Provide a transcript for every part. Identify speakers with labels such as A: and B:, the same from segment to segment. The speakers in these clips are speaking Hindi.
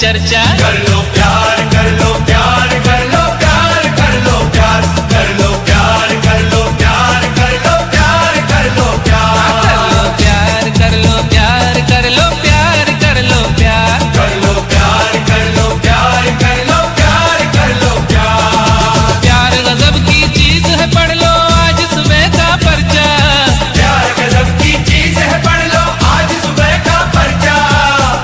A: चर्चा।
B: कर लो प्यार, कर लो प्यार, कर लो प्यार, कर लो प्यार, कर लो प्यार, कर लो प्यार, कर लो प्यार, कर लो प्यार,
A: कर लो प्यार, कर लो प्यार, कर लो प्यार, कर लो प्यार,
B: कर लो प्यार, कर लो प्यार, कर लो प्यार, कर लो प्यार।
A: प्यार गजब की चीज है, पढ़ लो आज सुबह का पर्चा।
B: प्यार गजब की चीज है, पढ़ लो आज सुबह का पर्चा।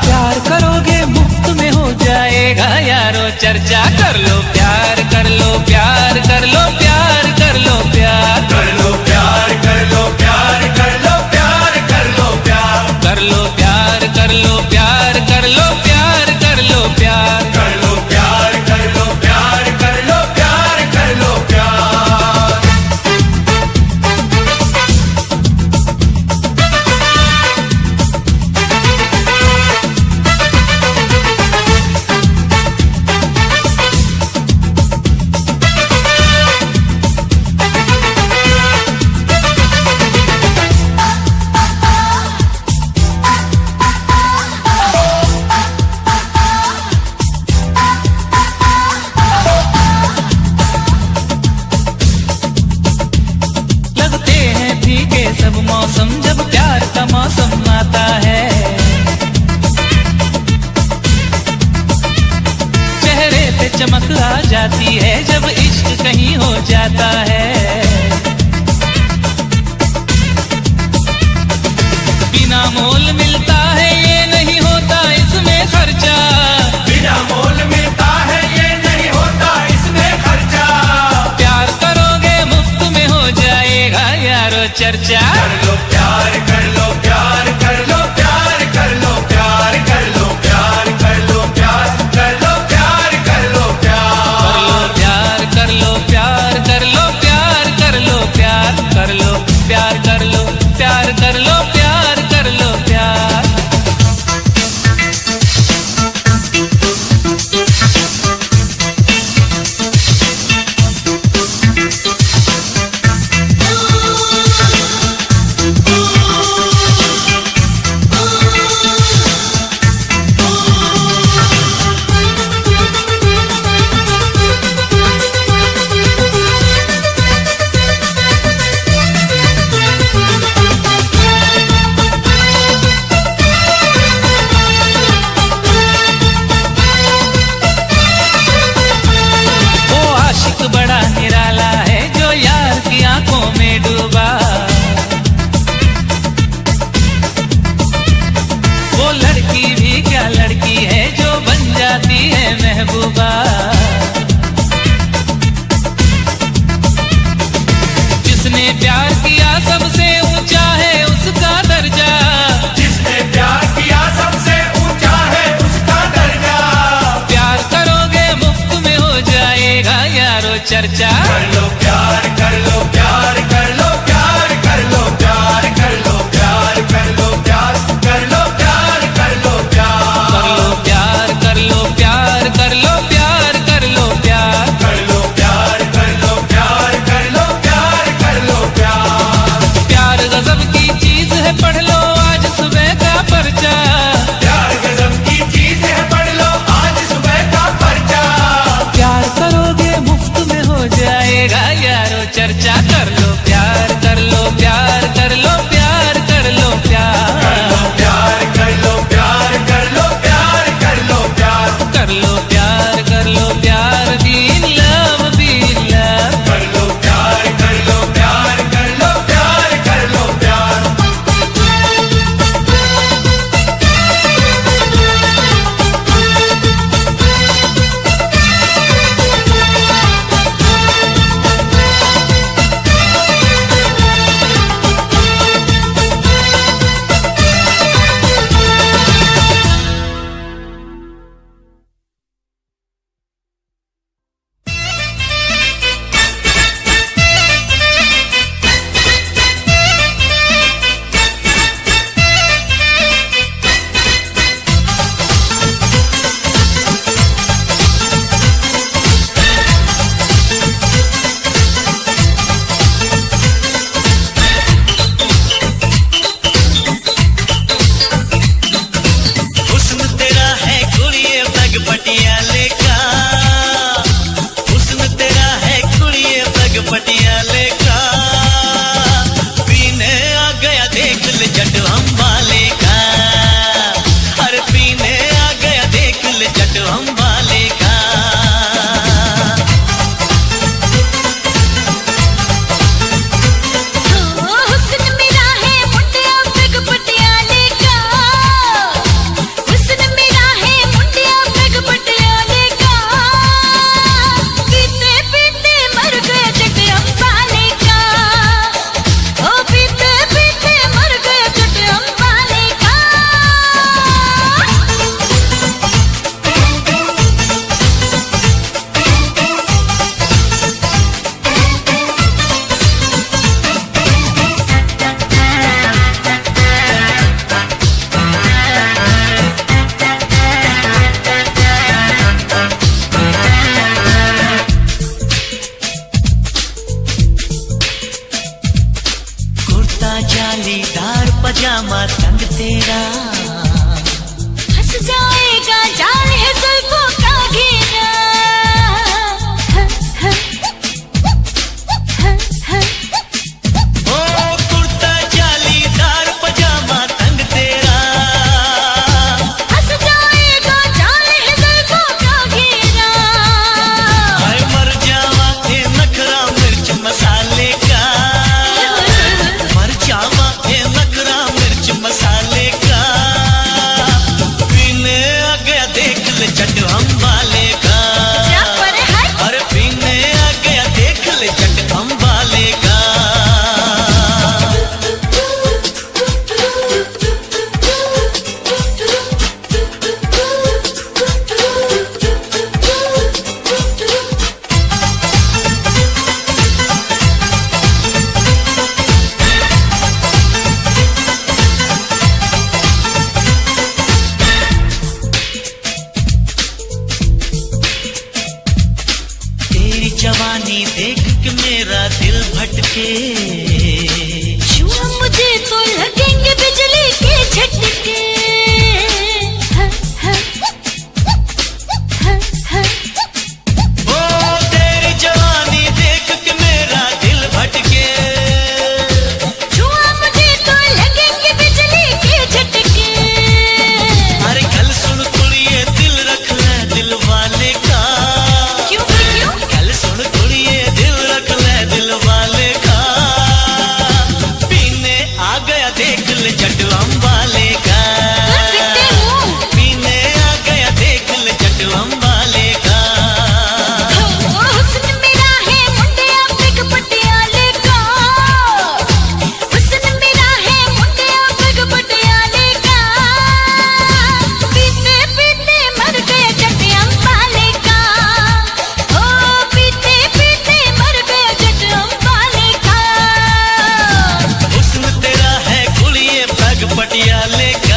A: प्यार करोगे मुफ्त में हो जाएगा यारो चर्चा। कर लो प्यार, कर लो प्यार, कर लो प्यार, कर लो प्यार,
B: कर लो प्यार, कर लो प्यार, कर लो प्यार, कर लो प्यार,
A: कर लो प्यार, कर लो प्यार, कर लो प्यार, कर लो प्यार,
B: कर लो प्यार, कर लो प्यार, कर लो प्यार, कर लो प्यार।
A: लगते हैं फीके सब मौसम जब प्यार का मौसम आता है। चेहरे पे चमक आ जाती है जब इश्क कहीं हो जाता है। बिना मोल मिलता है ये नहीं होता इसमें खर्चा।
B: बिना मोल मिलता है ये नहीं होता इसमें खर्चा।
A: प्यार करोगे मुफ्त में हो जाएगा यारो चर्चा।
B: कर लो प्यार, कर लो प्यार, कर लो प्यार, कर लो प्यार, कर लो प्यार, कर लो प्यार, कर लो प्यार, कर लो प्यार,
A: कर लो प्यार, कर लो प्यार, कर लो प्यार, कर लो प्यार, कर लो प्यार, कर लो प्यार, कर लो प्यार। वो आशिक बड़ा निराला है जो यार की आंखों में डूबा। वो लड़की भी क्या लड़की है जो बन जाती है महबूबा। जिसने प्यार किया सबसे ऊंचा है उसका दर्जा।
B: जिसने प्यार किया सबसे ऊंचा है उसका दर्जा।
A: प्यार करोगे मुफ्त में हो जाएगा यारो चर्चा।
B: कर लो प्यार, कर लो प्यार, कर लो प्यार, कर लो प्यार, कर लो प्यार, कर लो प्यार, कर लो प्यार, कर लो प्यार,
A: कर लो प्यार, कर लो प्यार, कर लो प्यार, कर लो प्यार।
B: कर लो प्यार, कर लो प्यार, कर लो प्यार, कर लो प्यार।
A: प्यार गजब की चीज है, पढ़ लो आज सुबह का पर्चा।
B: प्यार गजब की चीज है, पढ़ लो आज सुबह का पर्चा।
A: प्यार करोगे मुफ्त में हो जाएगा यारो चर्चा। कर लो प्यार, कर लो प्यार, कर लो प्यार, कर लो प्यार,
B: कर लो प्यार, कर लो प्यार, कर लो प्यार, कर लो प्यार,
A: कर लो प्यार, कर लो प्यार, be in love, be in love.
B: कर लो प्यार, कर लो प्यार, कर लो प्यार, कर लो प्यार।
C: जालीदार पजामा तंग तेरा,
D: हंस जाएगा जाल है जुल्फों का घेरा।
C: ओ कुर्ता जालीदार पजामा तंग तेरा,
D: हंस जाएगा जाल है जुल्फों का घेरा।
C: हाय मर जावा ए नखरा मिर्च मसाले का, मर जावा ए नखरा मिर्च मसाले का, पीने आ गया देख ले चट अम्बाले का,
D: जा पर है
C: अरे पीने आ गया देख ले चट अम्बाले का। तेरी जवानी देख के मेरा दिल भटके,
D: छुआ मुझे तो लगेंगे बिजली के झटके।
C: ओ तेरी जवानी देख के मेरा दिल भटके,
D: छुआ मुझे तो लगेंगे बिजली के झटके।
C: अरे कल सुन कुड़िए दिल रख ले दिल वाले का,
D: क्यों क्यों
C: कल सुन कुड़िए दिल रख ले दिल वाले का, पीने आ गया देख ले चट अम्बाले का,
D: फिरते हूँ।
C: पीने आ गया देख ले चट अम्बाले का।
D: हुस्न मेरा है मुंडिया बिग पटियाले का, हुस्न मेरा है मुंडिया बिग पटियाले का। पीते पीते मर गया जट अम्बाले का, ओ पीते पीते मर गया जट अम्बाले का।
C: हुस्न तेरा है कुड़िए पग पटियाले का,